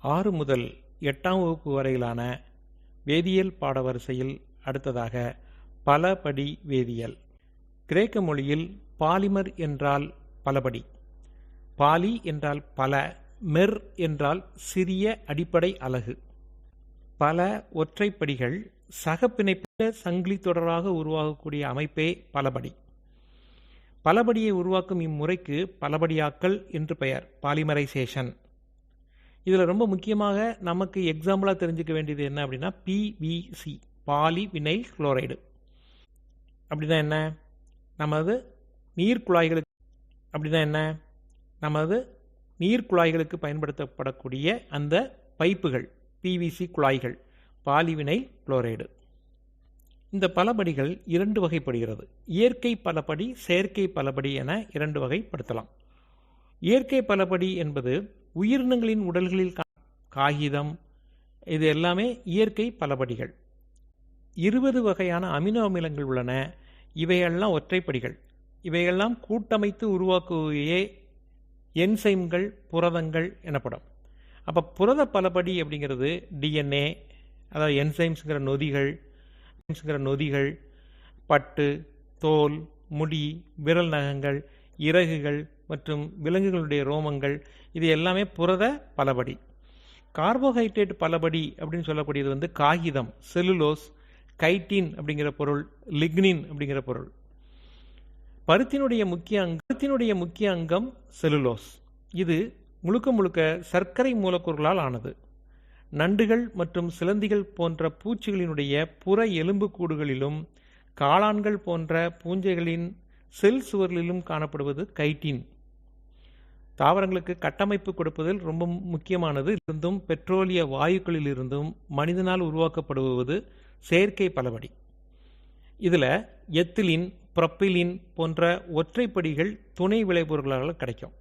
6 முதல் 8ஆம் வகுப்பு வரையிலான வேதியியல் பாடவரிசையில் அடுத்ததாக பலபடி வேதியியல். கிரேக்க மொழியில் பாலிமர் என்றால் பலபடி, பாலி என்றால் பல, மெர் என்றால் சிறிய அடிப்படை அலகு. பல ஒற்றைப்படிகள் சகப்பிணைப்பிட்ட சங்கிலி தொடராக உருவாகக்கூடிய அமைப்பே பலபடி. பலபடியை உருவாக்கும் இம்முறைக்கு பலபடியாக்கல் என்று பெயர், பாலிமரைசேஷன். இதில் ரொம்ப முக்கியமாக நமக்கு எக்ஸாம்பிளாக தெரிஞ்சுக்க வேண்டியது என்ன அப்படின்னா பிவிசி, பாலிவினைல் குளோரைடு. அப்படின்னா என்ன? நமது நீர்க்குழாய்களுக்கு பயன்படுத்தப்படக்கூடிய அந்த பைப்புகள் பிவிசி குழாய்கள், பாலிவினைல் குளோரைடு. இந்த பலபடிகள் 2 வகைப்படுகிறது. இயற்கை பலபடி, செயற்கை பலபடி என 2 வகைப்படுத்தலாம். இயற்கை பலபடி என்பது உயிரினங்களின் உடல்களில் காகிதம், இது எல்லாமே இயற்கை பலபடிகள். 20 வகையான அமினோ அமிலங்கள் உள்ளன. இவையெல்லாம் ஒற்றைப்படிகள். இவையெல்லாம் கூட்டமைத்து உருவாக்குவே என்சைம்கள், புரதங்கள் எனப்படும். அப்போ புரத பலபடி அப்படிங்கிறது டிஎன்ஏ, அதாவது என்சைம்ஸுங்கிற நொதிகள், பட்டு, தோல், முடி, விரல் நகங்கள், இறகுகள் மற்றும் விலங்குகளுடைய ரோமங்கள், இது எல்லாமே புரத பலபடி. கார்போஹைட்ரேட் பலபடி அப்படின்னு சொல்லக்கூடியது காகிதம், செல்லுலோஸ், கைட்டின் அப்படிங்கிற பொருள், லிக்னின் அப்படிங்கிற பொருள். பருத்தினுடைய முக்கிய அங்கம் செல்லுலோஸ். இது முழுக்க சர்க்கரை மூலக்கூறுகளால் ஆனது. நண்டுகள் மற்றும் சிலந்திகள் போன்ற பூச்சிகளினுடைய புற எலும்பு கூடுகளிலும் காளான்கள் போன்ற பூஞ்சைகளின் செல் சுவர்களிலும் காணப்படுவது கைட்டின். தாவரங்களுக்கு கட்டமைப்பு கொடுப்பதில் ரொம்ப முக்கியமானது. இருந்தும் பெட்ரோலிய வாயுக்களில் இருந்தும் மனிதனால் உருவாக்கப்படுவது செயற்கை பலபடி. இதில் எத்திலின், புரோப்பிலின் போன்ற ஒற்றைப்படிகள் துணை விளைபொருள்களாக கிடைக்கும்.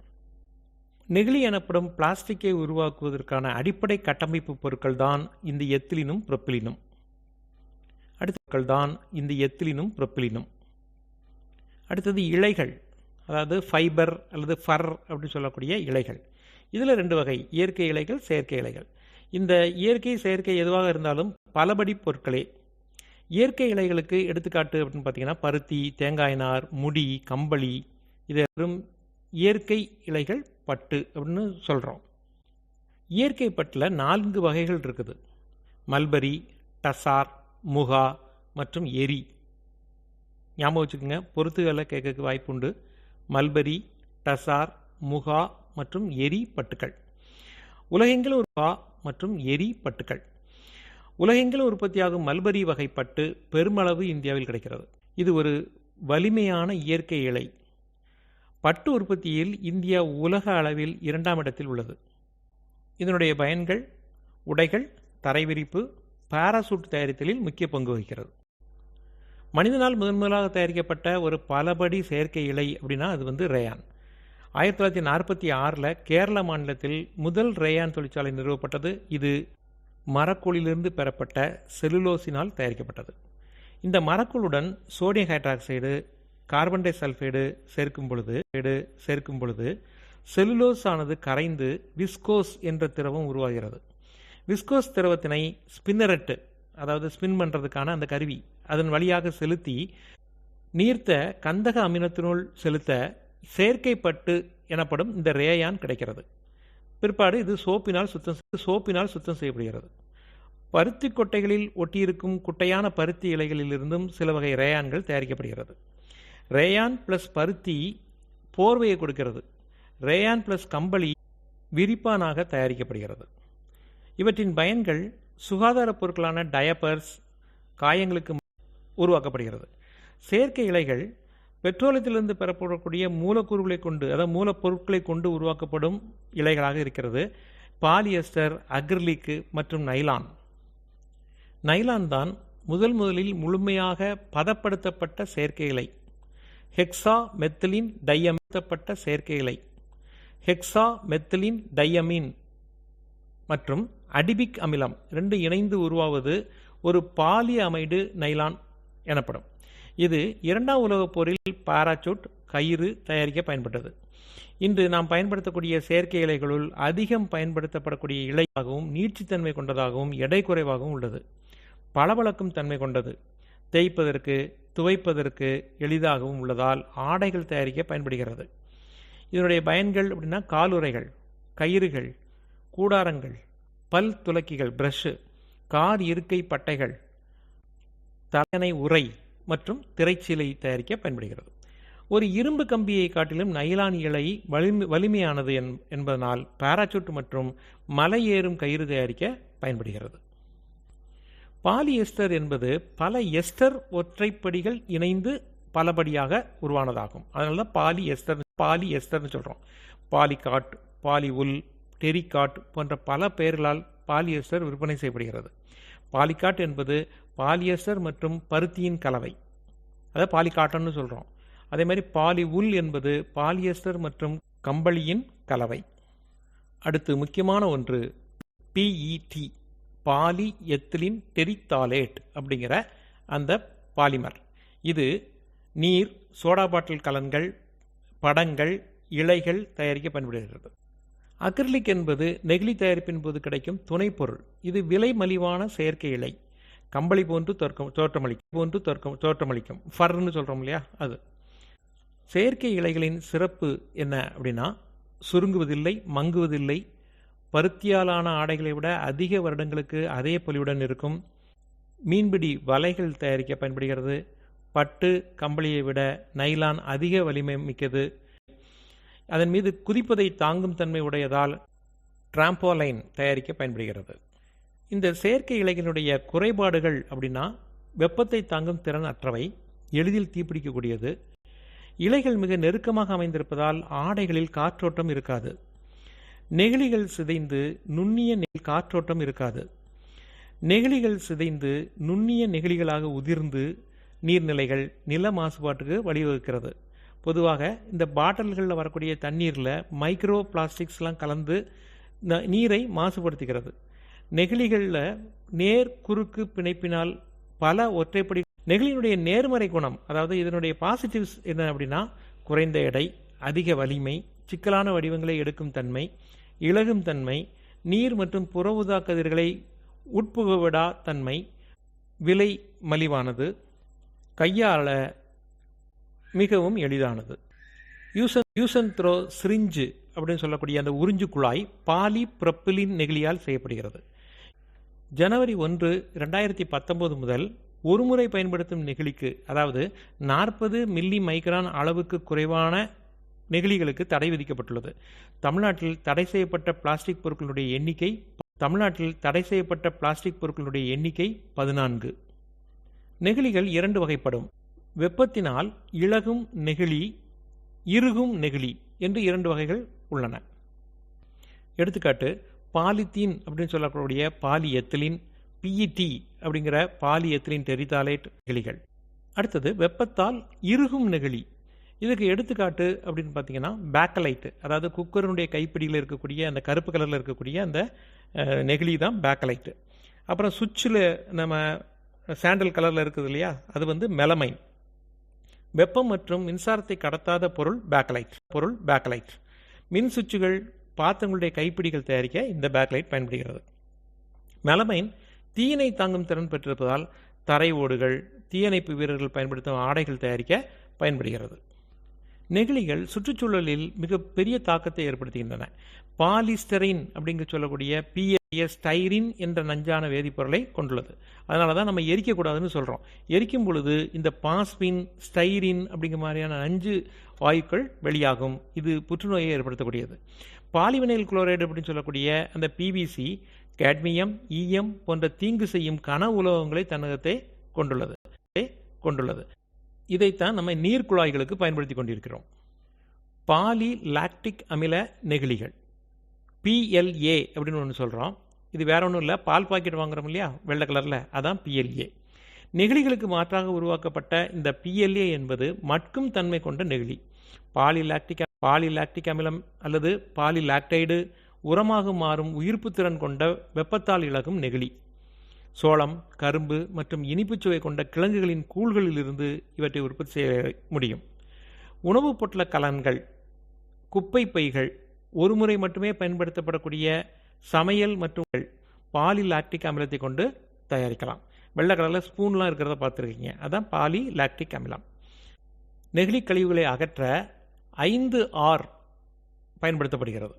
நெகிழி எனப்படும் பிளாஸ்டிக்கை உருவாக்குவதற்கான அடிப்படை கட்டமைப்பு பொருட்கள் தான் இந்த எத்திலினும் புரோப்பிலினும். அடுத்தது இழைகள், அதாவது ஃபைபர் அல்லது ஃபர் அப்படின்னு சொல்லக்கூடிய இழைகள். இதில் 2 வகை, இயற்கை இழைகள், செயற்கை இழைகள். இந்த இயற்கை செயற்கை எதுவாக இருந்தாலும் பலபடி பொருட்களே. இயற்கை இழைகளுக்கு எடுத்துக்காட்டு அப்படின்னு பார்த்தீங்கன்னா பருத்தி, தேங்காய் நார், முடி, கம்பளி, இது இயற்கை இழைகள் பட்டு அப்படின்னு சொல்கிறோம். இயற்கை பட்டில் 4 வகைகள் இருக்குது. மல்பரி, டசார், முகா மற்றும் எரி. ஞாபகம் வச்சுக்கோங்க, பொறுத்துகளை கேட்க வாய்ப்புண்டு. மல்பரி, டசார், முகா மற்றும் எரி பட்டுக்கள். உலகெங்கிலும் முகா மற்றும் எரி பட்டுக்கள். உலகெங்கிலும் உற்பத்தியாகும் மல்பரி வகை பட்டு பெருமளவு இந்தியாவில் கிடைக்கிறது. இது ஒரு வலிமையான இயற்கை இழை. பட்டு உற்பத்தியில் இந்தியா உலக அளவில் 2ஆம் இடத்தில் உள்ளது. இதனுடைய பயன்கள் உடைகள், தரைவிரிப்பு, பாராசூட் தயாரித்தலில் முக்கிய பங்கு வகிக்கிறது. மனிதனால் முதலாக தயாரிக்கப்பட்ட ஒரு பலபடி செயற்கை இழை அப்படின்னா அது ரேயான். 1946 கேரள மாநிலத்தில் முதல் ரேயான் தொழிற்சாலை நிறுவப்பட்டது. இது மரக்கூழிலிருந்து பெறப்பட்ட செல்லுலோஸினால் தயாரிக்கப்பட்டது. இந்த மரக்கூழுடன் sodium hydroxide, carbon disulphide சேர்க்கும் பொழுது செல்லுலோஸ் ஆனது கரைந்து விஸ்கோஸ் என்ற திரவம் உருவாகிறது. விஸ்கோஸ் திரவத்தினை ஸ்பின்னரெட்டு, அதாவது ஸ்பின் பண்ணுறதுக்கான அந்த கருவி, அதன் வழியாக செலுத்தி நீர்த்த கந்தக அமிலத்தினுள் செலுத்த செயற்கை பட்டு எனப்படும் இந்த ரேயான் கிடைக்கிறது. பிற்பாடு இது சோப்பினால் சுத்தம் செய்யப்படுகிறது. பருத்தி கொட்டைகளில் ஒட்டியிருக்கும் குட்டையான பருத்தி இலைகளிலிருந்தும் சில வகை ரேயான்கள் தயாரிக்கப்படுகிறது. ரேயான் பிளஸ் பருத்தி போர்வையை கொடுக்கிறது. ரேயான் பிளஸ் கம்பளி விரிப்பானாக தயாரிக்கப்படுகிறது. இவற்றின் பயன்கள் சுகாதார பொருட்களான டயப்பர்ஸ், காயங்களுக்கு உருவாக்கப்படுகிறது. செயற்கை இழைகள் பெட்ரோலியத்திலிருந்து பெறப்படக்கூடிய மூலக்கூறுகளை கொண்டு, அதாவது மூலப்பொருட்களை கொண்டு உருவாக்கப்படும் இழைகளாக இருக்கிறது. பாலியஸ்டர், அக்ரிலிக் மற்றும் நைலான் தான் முதலில் முழுமையாக பதப்படுத்தப்பட்ட செயற்கை இழை. ஹெக்ஸா மெத்திலின் டையமின் செயற்கை இழை, ஹெக்ஸா மெத்திலின் டையமின் மற்றும் அடிபிக் அமிலம் 2 இணைந்து உருவாவது ஒரு பாலியமைடு நைலான் எனப்படும். இது 2ஆம் உலகப் போரில் பாராசூட், கயிறு தயாரிக்க பயன்பட்டது. இன்று நாம் பயன்படுத்தக்கூடிய செயற்கை இலைகளுள் அதிகம் பயன்படுத்தப்படக்கூடிய இலையாகவும் நீட்சித்தன்மை கொண்டதாகவும் எடை குறைவாகவும் உள்ளது. பளபளக்கும் தன்மை கொண்டது, தேய்ப்பதற்கு துவைப்பதற்கு எளிதாகவும் உள்ளதால் ஆடைகள் தயாரிக்க பயன்படுகிறது. இதனுடைய பயன்கள் அப்படின்னா காலுறைகள், கயிறுகள், கூடாரங்கள், பல் துலக்கிகள், பிரஷ், கார் இருக்கை பட்டைகள், தலையணை உறை மற்றும் திரைச்சீலை தயாரிக்க பயன்படுகிறது. ஒரு இரும்பு கம்பியை காட்டிலும் நைலான் இழை வலிமையானது என்பதனால் பாராசூட் மற்றும் மலை ஏறும் கயிறு தயாரிக்க பயன்படுகிறது. பாலிஎஸ்டர் என்பது பல எஸ்டர் ஒற்றைப்படிகள் இணைந்து பலபடியாக உருவானதாகும். அதனால தான் பாலிஎஸ்டர்னு சொல்கிறோம். பாலிகாட், பாலிவுல், டெரிகாட் போன்ற பல பெயர்களால் பாலிஎஸ்டர் விற்பனை செய்யப்படுகிறது. பாலிகாட் என்பது பாலிஎஸ்டர் மற்றும் பருத்தியின் கலவை, அதை பாலிகாட்டன்னு சொல்கிறோம். அதே மாதிரி பாலிவுல் என்பது பாலிஎஸ்டர் மற்றும் கம்பளியின் கலவை. அடுத்து முக்கியமான ஒன்று பிஇடி, பாலி எத்திலின் டெரித்தாலேட் அப்படிங்கிற அந்த பாலிமர். இது நீர், சோடா பாட்டில் கலன்கள், படங்கள், இழைகள் தயாரிக்க பயன்படுகிறது. அக்ரிலிக் என்பது நெகிழி தயாரிப்பின் போது கிடைக்கும் துணைப்பொருள். இது விலை மலிவான செயற்கை இலை, கம்பளி போன்று தோற்றமளிக்கும் ஃபர்ன்னு சொல்கிறோம் இல்லையா, அது. செயற்கை இலைகளின் சிறப்பு என்ன அப்படின்னா, சுருங்குவதில்லை, மங்குவதில்லை, பருத்தியாலான ஆடைகளை விட அதிக வருடங்களுக்கு அதே பொலிவுடன் இருக்கும், மீன்பிடி வலைகள் தயாரிக்க பயன்படுகிறது, பட்டு கம்பளியை விட நைலான் அதிக வலிமை மிக்கது, அதன் மீது குதிப்பதை தாங்கும் தன்மை உடையதால் டிராம்போலைன் தயாரிக்க பயன்படுகிறது. இந்த செயற்கை இலைகளுடைய குறைபாடுகள் அப்படின்னா, வெப்பத்தை தாங்கும் திறன் அற்றவை, எளிதில் தீப்பிடிக்கக்கூடியது, இலைகள் மிக நெருக்கமாக அமைந்திருப்பதால் ஆடைகளில் காற்றோட்டம் இருக்காது, நெகிழிகள் சிதைந்து நுண்ணிய காற்றோட்டம் இருக்காது, நெகிழிகள் சிதைந்து நுண்ணிய நெகிழிகளாக உதிர்ந்து நீர்நிலைகள், நில மாசுபாட்டுக்கு வழிவகுக்கிறது. பொதுவாக இந்த பாட்டில்களில் வரக்கூடிய தண்ணீரில் மைக்ரோ பிளாஸ்டிக்ஸ்லாம் கலந்து நீரை மாசுபடுத்துகிறது. நெகிழிகளில் நேர் குறுக்கு பிணைப்பினால் பல ஒற்றைப்படி நெகிழியினுடைய நேர்மறை குணம், அதாவது இதனுடைய பாசிட்டிவ்ஸ் என்ன அப்படின்னா, குறைந்த எடை, அதிக வலிமை, சிக்கலான வடிவங்களை எடுக்கும் தன்மை, இளகும் தன்மை, நீர் மற்றும் புற ஊதா கதிர்களை உட்புகவிடா தன்மை, விலை மலிவானது, கையாள மிகவும் எளிதானது. யூஸ் அண்ட் த்ரோ சிரிஞ்சு அப்படின்னு சொல்லக்கூடிய அந்த உறிஞ்சு குழாய் பாலி புரொப்பிலின் நெகிழியால் செய்யப்படுகிறது. ஜனவரி 1, 2019 முதல் ஒருமுறை பயன்படுத்தும் நெகிழிக்கு, அதாவது 40 மில்லி மைக்ரான் அளவுக்கு குறைவான நெகிழிகளுக்கு தடை விதிக்கப்பட்டுள்ளது. தமிழ்நாட்டில் தடை செய்யப்பட்ட பிளாஸ்டிக் பொருட்களுடைய எண்ணிக்கை 14. நெகிழிகள் 2 வகைப்படும். வெப்பத்தினால் இளகும் நெகிழி, இறுகும் நெகிழி என்று 2 வகைகள் உள்ளன. எடுத்துக்காட்டு, பாலித்தீன் அப்படின்னு சொல்லக்கூடிய பாலிஎத்திலின், பிஇடி அப்படிங்கிற பாலிஎத்திலின் டெரித்தாலேட் நெகிழிகள். அடுத்தது வெப்பத்தால் இறுகும் நெகிழி. இதுக்கு எடுத்துக்காட்டு அப்படின்னு பார்த்தீங்கன்னா பேக்கலைட்டு, அதாவது குக்கருடைய கைப்பிடியில் இருக்கக்கூடிய அந்த கருப்பு கலரில் இருக்கக்கூடிய அந்த நெகிழி தான் பேக்கலைட்டு. அப்புறம் சுவிட்சில் நம்ம சாண்டல் கலரில் இருக்குது இல்லையா, அது வந்து மெலமைன். வெப்பம் மற்றும் மின்சாரத்தை கடத்தாத பொருள் பேக்கலைட். மின் சுவிட்சுகள், பாத்திரங்களுடைய கைப்பிடிகள் தயாரிக்க இந்த பேக்கலைட் பயன்படுகிறது. மெலமைன் தீயினை தாங்கும் திறன் பெற்றிருப்பதால் தரை ஓடுகள், தீயணைப்பு வீரர்கள் பயன்படுத்தும் ஆடைகள் தயாரிக்க பயன்படுகிறது. நெகிழிகள் சுற்றுச்சூழலில் மிக பெரிய தாக்கத்தை ஏற்படுத்துகின்றன. பாலிஸ்டரின் அப்படிங்க சொல்லக்கூடிய ஸ்டைரின் என்ற நஞ்சான வேதிப்பொருளை கொண்டுள்ளது. அதனால தான் நம்ம எரிக்கக்கூடாதுன்னு சொல்கிறோம். எரிக்கும் பொழுது இந்த பாஸ்பின், ஸ்டைரின் அப்படிங்கிற மாதிரியான நஞ்சு வாயுக்கள் வெளியாகும். இது புற்றுநோயை ஏற்படுத்தக்கூடியது. பாலிவினைல் குளோரைடு அப்படின்னு சொல்லக்கூடிய அந்த பிவிசி, கேட்மியம், ஈயம் போன்ற தீங்கு செய்யும் கன உலோகங்களை தன்னகத்தை கொண்டுள்ளது. இதைத்தான் நம்ம நீர்க்குழாய்களுக்கு பயன்படுத்தி கொண்டிருக்கிறோம். பாலி லாக்டிக் அமில நெகிழிகள், PLA அப்படின்னு ஒன்று சொல்கிறோம். இது வேற ஒன்றும் இல்லை, பால் பாக்கெட் வாங்குறோம் இல்லையா வெள்ளை கலரில், அதான் PLA. நெகிழிகளுக்கு மாற்றாக உருவாக்கப்பட்ட இந்த PLA என்பது மட்கும் தன்மை கொண்ட நெகிழி. பாலிலாக்டிக் அமிலம் அல்லது பாலிலாக்டைடு உரமாக மாறும் உயிர்ப்பு திறன் கொண்ட வெப்பத்தால் இழகும் நெகிழி. சோளம், கரும்பு மற்றும் இனிப்புச்சுவை கொண்ட கிழங்குகளின் கூழ்களிலிருந்து இவற்றை உற்பத்தி செய்ய முடியும். உணவுப் பொட்டல கலன்கள், குப்பை பைகள், ஒரு முறை மட்டுமே பயன்படுத்தப்படக்கூடிய சமையல் மற்றும் பாலி லாக்டிக் அமிலத்தை கொண்டு தயாரிக்கலாம். வெள்ளை கலரில் ஸ்பூன்லாம் இருக்கிறத பார்த்துருக்கீங்க, அதான் பாலி லாக்டிக் அமிலம். நெகிழி கழிவுகளை அகற்ற 5R பயன்படுத்தப்படுகிறது.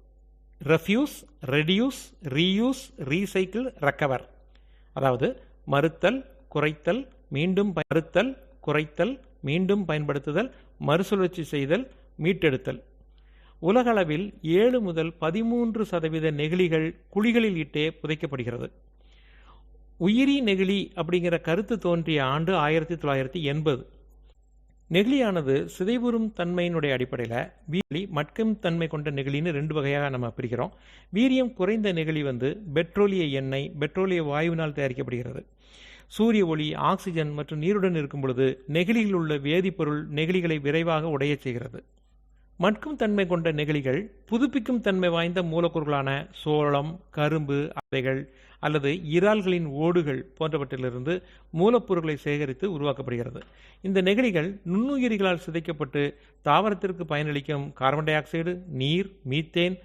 Refuse, reduce, reuse, recycle, recover. அதாவது மறுத்தல், குறைத்தல், மீண்டும் மறுத்தல், குறைத்தல், மீண்டும் பயன்படுத்துதல், மறுசுழற்சி செய்தல், மீட்டெடுத்தல். உலகளவில் 7 முதல் 13% நெகிழிகள் குழிகளில் இட்டே புதைக்கப்படுகிறது. உயிரி நெகிழி அப்படிங்கிற கருத்து தோன்றிய ஆண்டு 1980. நெகிழியானது சிதைவுறும் தன்மையினுடைய அடிப்படையில் வீரி மட்கும் தன்மை கொண்ட நெகிழின்னு 2 வகையாக நம்ம பிரிக்கிறோம். வீரியம் குறைந்த நெகிழி பெட்ரோலிய எண்ணெய், பெட்ரோலிய வாயுவினால் தயாரிக்கப்படுகிறது. சூரிய ஒளி, ஆக்சிஜன் மற்றும் நீருடன் இருக்கும் பொழுது நெகிழியில் உள்ள வேதிப்பொருள் நெகிழிகளை விரைவாக உடையச் செய்கிறது. மட்கும் தன்மை கொண்ட நெகிழிகள் புதுப்பிக்கும் தன்மை வாய்ந்த மூலக்கூறுகளான சோளம், கரும்பு அதைகள் அல்லது இறால்களின் ஓடுகள் போன்றவற்றிலிருந்து மூலப்பொருட்களை சேகரித்து உருவாக்கப்படுகிறது. இந்த நெகிழிகள் நுண்ணுயிரிகளால் சிதைக்கப்பட்டு தாவரத்திற்கு பயனளிக்கும் கார்பன் டை ஆக்சைடு, நீர், மீத்தேன்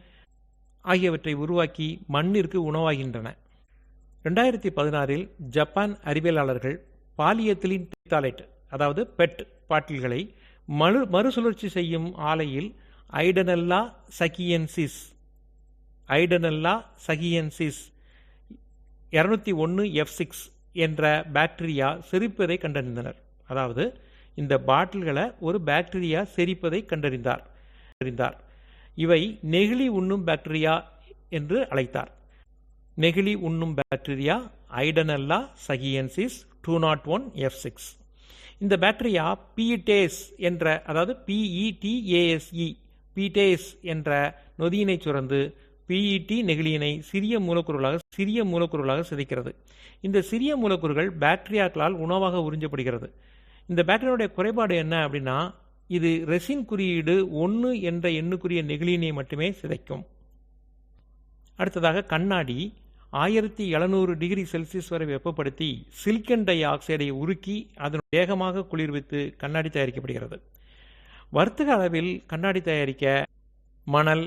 ஆகியவற்றை உருவாக்கி மண்ணிற்கு உணவாகின்றன. 2016 ஜப்பான் அறிவியலாளர்கள் பாலியத்திலின் டீத்தாலேட், அதாவது பெட் பாட்டில்களை மறுசுழற்சி செய்யும் ஆலையில் ஐடனெல்லா சகியன்சிஸ் 201F6 என்ற பாக்டீரியா செரிப்பதை கண்டறிந்தனர். அதாவது இந்த பாட்டில்களை ஒரு பாக்டீரியா செரிப்பதை கண்டறிந்தார். இவை நெகிழி உண்ணும் பாக்டீரியா என்று அழைத்தார். நெகிழி உண்ணும் பாக்டீரியா ஐடனெல்லா சகியன்சிஸ் 201F6. இந்த பாக்டீரியா பீட்டேஸ் என்ற, அதாவது பீட்டேஸ் என்ற நொதியினை சுரந்து பிஇடி நெகிழியினை சிறிய மூலக்கூறுகளாக சிதைக்கிறது. இந்த சிறிய மூலக்கூறுகள் பாக்டீரியாக்களால் உணவாக உறிஞ்சப்படுகிறது. இந்த பாக்டீரியாவுடைய குறைபாடு என்ன அப்படின்னா, இது ரெசின் குறியீடு 1 என்ற எண்ணுக்குரிய நெகிழியினை மட்டுமே சிதைக்கும். அடுத்ததாக கண்ணாடி 1700 டிகிரி செல்சியஸ் வரை வெப்பப்படுத்தி சிலிக்கன் டை ஆக்சைடை உருக்கி அதன் வேகமாக குளிர்வித்து கண்ணாடி தயாரிக்கப்படுகிறது. வர்த்தக அளவில் கண்ணாடி தயாரிக்க மணல்,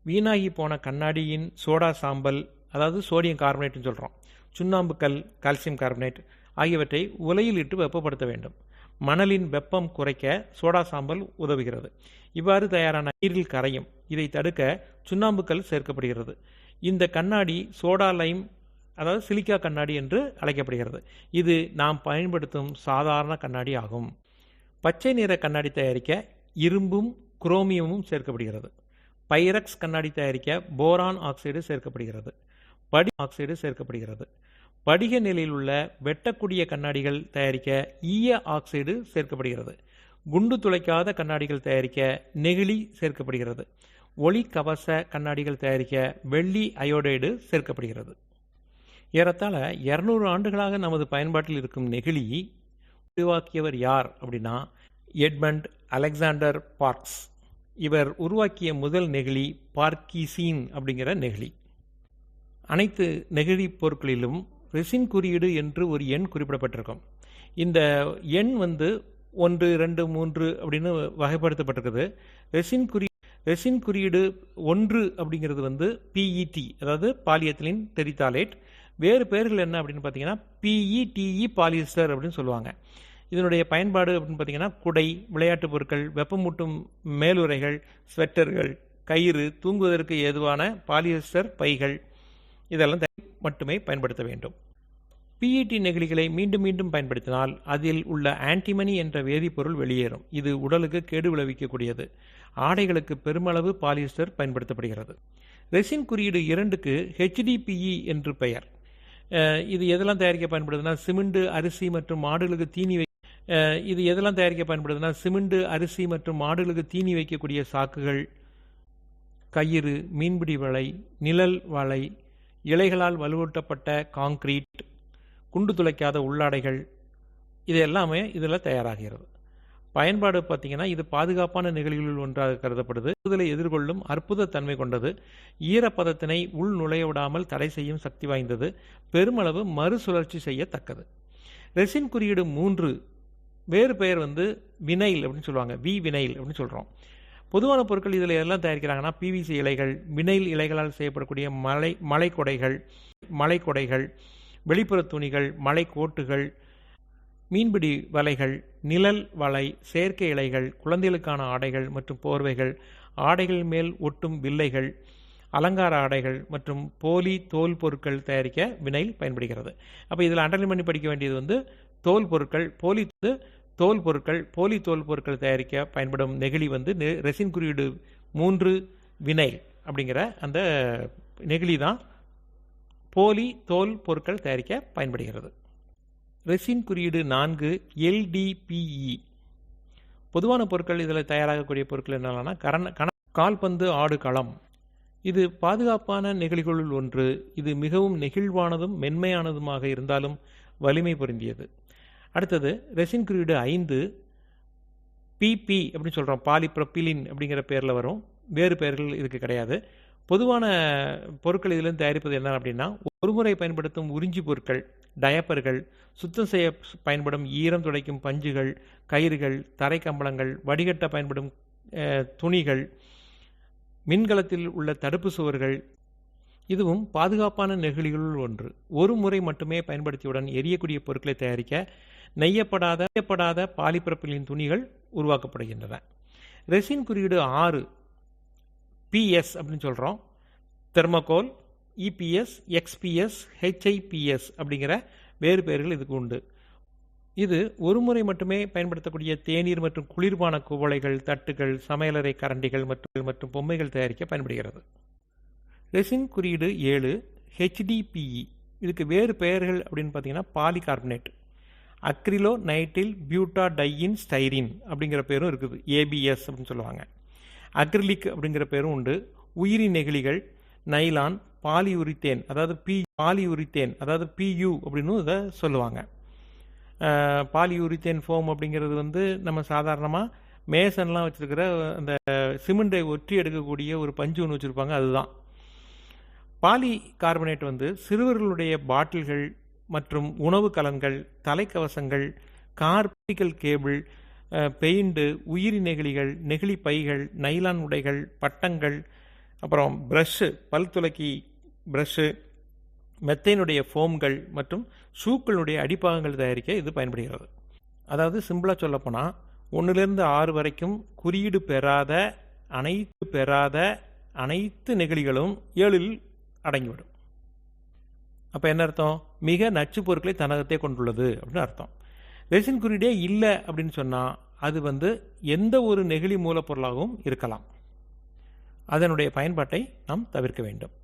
வீணாகி போன கண்ணாடியின் சோடா சாம்பல், அதாவது சோடியம் கார்பனேட்னு சொல்கிறோம், சுண்ணாம்புக்கல், கால்சியம் கார்பனேட் ஆகியவற்றை உலையில் இட்டு வெப்பப்படுத்த வேண்டும். மணலின் வெப்பம் குறைக்க சோடா சாம்பல் உதவுகிறது. இவ்வாறு தயாரான நீரில் கரையும். இதை தடுக்க சுண்ணாம்புக்கல் சேர்க்கப்படுகிறது. இந்த கண்ணாடி சோடா லைம், அதாவது சிலிக்கா கண்ணாடி என்று அழைக்கப்படுகிறது. இது நாம் பயன்படுத்தும் சாதாரண கண்ணாடி ஆகும். பச்சை நிற கண்ணாடி தயாரிக்க இரும்பும் குரோமியமும் சேர்க்கப்படுகிறது. பைரக்ஸ் கண்ணாடி தயாரிக்க போரான் ஆக்சைடு சேர்க்கப்படுகிறது. ஆக்சைடு சேர்க்கப்படுகிறது. படிக நிலையில் உள்ள வெட்டக்கூடிய கண்ணாடிகள் தயாரிக்க ஈய ஆக்சைடு சேர்க்கப்படுகிறது. குண்டு துளைக்காத கண்ணாடிகள் தயாரிக்க நெகிழி சேர்க்கப்படுகிறது. ஒளி கவச கண்ணாடிகள் தயாரிக்க வெள்ளி அயோடைடு சேர்க்கப்படுகிறது. ஏறத்தாழ 200 ஆண்டுகளாக நமது பயன்பாட்டில் இருக்கும் நெகிழி உருவாக்கியவர் யார் அப்படின்னா எட்மண்ட் அலெக்சாண்டர் பார்க்ஸ். இவர் உருவாக்கிய முதல் நெகிழி பார்க்கீசீன் அப்படிங்கிற நெகிழி. அனைத்து நெகிழி பொருட்களிலும் ரெசின் குறியீடு என்று ஒரு எண் குறிப்பிடப்பட்டிருக்கும். இந்த எண் 1, 2, 3 அப்படின்னு வகைப்படுத்தப்பட்டிருக்குது. ரெசின் குறியீடு 1 அப்படிங்கிறது PET, அதாவது பாலியத்திலின் டெரித்தாலேட். வேறு பெயர்கள் என்ன அப்படின்னு பார்த்தீங்கன்னா PETE பாலியஸ்டர் அப்படின்னு சொல்லுவாங்க. இதனுடைய பயன்பாடு அப்படின்னு பார்த்தீங்கன்னா குடை, விளையாட்டு பொருட்கள், வெப்பமூட்டும் மேலுறைகள், ஸ்வெட்டர்கள், கயிறு, தூங்குவதற்கு ஏதுவான பாலியஸ்டர் பைகள் இதெல்லாம் மட்டுமே பயன்படுத்த வேண்டும். PET நெகிழிகளை மீண்டும் மீண்டும் பயன்படுத்தினால் அதில் உள்ள ஆன்டிமனி என்ற வேதிப்பொருள் வெளியேறும். இது உடலுக்கு கேடு விளைவிக்கக்கூடியது. ஆடைகளுக்கு பெருமளவு பாலியஸ்டர் பயன்படுத்தப்படுகிறது. ரெசின் குறியீடு 2க்கு HDPE என்று பெயர். இது எதெல்லாம் தயாரிக்க பயன்படுதுன்னா சிமெண்ட், அரிசி மற்றும் மாடுகளுக்கு தீனி வைக்கக்கூடிய சாக்குகள், கயிறு, மீன்பிடி வலை, நிழல் வலை, இலைகளால் வலுவூட்டப்பட்ட காங்கிரீட், குண்டு துளைக்காத உள்ளாடைகள், இது எல்லாமே இதில் தயாராகிறது. பயன்பாடு பார்த்திங்கன்னா இது பாதுகாப்பான நெகிழிகளில் ஒன்றாக கருதப்படுது. இதில் எதிர்கொள்ளும் அற்புத தன்மை கொண்டது. ஈரப்பதத்தினை உள் நுழைய விடாமல் தடை செய்யும் சக்தி வாய்ந்தது. பெருமளவு மறுசுழற்சி செய்யத்தக்கது. ரெசின் குறியீடு 3 வேறு பெயர் வந்து வினைல் அப்படின்னு சொல்லுவாங்க. வினைல் அப்படின்னு சொல்கிறோம். பொதுவான பொருட்கள் இதில் எல்லாம் தயாரிக்கிறாங்கன்னா பிவிசி இலைகள், வினைல் இலைகளால் செய்யப்படக்கூடிய மலைக்கொடைகள், வெளிப்புற துணிகள், மலைக்கோட்டுகள், மீன்பிடி வலைகள், நிழல் வலை, செயற்கை இலைகள், குழந்தைகளுக்கான ஆடைகள் மற்றும் போர்வைகள், ஆடைகள் மேல் ஒட்டும் வில்லைகள், அலங்கார ஆடைகள் மற்றும் போலி தோல் பொருட்கள் தயாரிக்க வினைல் பயன்படுகிறது. அப்போ இதில் அண்டர்லைன் பண்ணி படிக்க வேண்டியது வந்து தோல் பொருட்கள், போலி தோல் பொருட்கள் தயாரிக்க பயன்படும் நெகிழி வந்து ரெசின் குறியீடு 3 வினைல் அப்படிங்கிற அந்த நெகிழி தான் போலி தோல் பொருட்கள் தயாரிக்க பயன்படுகிறது. ரெசின் குறியீடு 4 LDPE. பொதுவான பொருட்கள் இதில் தயாராகக்கூடிய பொருட்கள் என்னென்னா கால்பந்து ஆடுகளம். இது பாதுகாப்பான நெகிழிகளுள் ஒன்று. இது மிகவும் நெகிழ்வானதும் மென்மையானதுமாக இருந்தாலும் வலிமை பொருந்தியது. அடுத்தது ரெசின் குறியீடு 5 PP அப்படின்னு சொல்கிறோம். பாலிப்ரொபிலின் அப்படிங்கிற பேரில் வரும். வேறு பெயர்கள் இதுக்கு கிடையாது. பொதுவான பொருட்கள் இதிலிருந்து தயாரிப்பது என்ன அப்படின்னா, ஒருமுறை பயன்படுத்தும் உறிஞ்சி பொருட்கள், டயப்பர்கள், சுத்தம் செய்ய பயன்படும் ஈரம் துடைக்கும் பஞ்சுகள், கயிறுகள், தரை கம்பளங்கள், வடிகட்ட பயன்படும் துணிகள், மின்கலத்தில் உள்ள தடுப்பு சுவர்கள். இதுவும் பாதுகாப்பான நெகிழிகளுள் ஒன்று. ஒரு முறை மட்டுமே பயன்படுத்தியவுடன் எரியக்கூடிய பொருட்களை தயாரிக்க நெய்யப்படாத பாலிப்ரொபிலின் துணிகள் உருவாக்கப்படுகின்றன. ரெசின் குறியீடு 6 PS அப்படின்னு சொல்கிறோம். தெர்மோகோல், EPS, XPS, HIPS அப்படிங்கிற வேறு பெயர்கள் இதுக்கு உண்டு. இது ஒரு முறை மட்டுமே பயன்படுத்தக்கூடிய தேநீர் மற்றும் குளிர்பான குவளைகள், தட்டுகள், சமையலறை கரண்டிகள் மற்றும் பொம்மைகள் தயாரிக்க பயன்படுகிறது. ரெசின் குறியீடு 7 HDPE. இதுக்கு வேறு பெயர்கள் அப்படின்னு பார்த்தீங்கன்னா பாலிகார்பனேட், அக்ரிலோ நைட்டில் பியூட்டாடையின் ஸ்டைரின் அப்படிங்கிற பேரும் இருக்குது. ABS அப்படின்னு சொல்லுவாங்க. அக்ரிலிக் அப்படிங்கிற பேரும் உண்டு. உயிரி நெகிழிகள், நைலான், பாலியுரித்தேன் அதாவது PU அப்படின்னு இதை சொல்லுவாங்க. பாலியூரித்தேன் ஃபோம் அப்படிங்கிறது வந்து நம்ம சாதாரணமாக மேசன்லாம் வச்சுருக்கிற அந்த சிமெண்டை ஒற்றி எடுக்கக்கூடிய ஒரு பஞ்சு ஒன்று வச்சுருப்பாங்க, அதுதான். பாலி கார்பனேட் வந்து சிறுவர்களுடைய பாட்டில்கள் மற்றும் உணவு கலன்கள், தலைக்கவசங்கள், கார்பிக்கல் கேபிள், பெயிண்டு, உயிரி நெகிழிகள், நெகிழி பைகள், நைலான் உடைகள், பட்டங்கள், அப்புறம் ப்ரஷ்ஷு, பல் துலக்கி ப்ரஷ்ஷு, மெத்தைனுடைய ஃபோம்கள் மற்றும் ஷூக்களுடைய அடிப்பாகங்கள் தயாரிக்க இது பயன்படுகிறது. அதாவது சிம்பிளாக சொல்லப்போனால் 1லேருந்து 6 வரைக்கும் குறியீடு பெறாத அனைத்து நெகிழிகளும் 7ல் அடங்கிவிடும். அப்போ என்ன அர்த்தம்? மிக நச்சு பொருட்களை தன்னகத்தே கொண்டுள்ளது அப்படின்னு அர்த்தம். ரெசின் குறியீடே இல்லை அப்படின்னு சொன்னால் அது வந்து எந்த ஒரு நெகிழி மூலப்பொருளாகவும் இருக்கலாம். அதனுடைய பயன்பாட்டை நாம் தவிர்க்க வேண்டும்.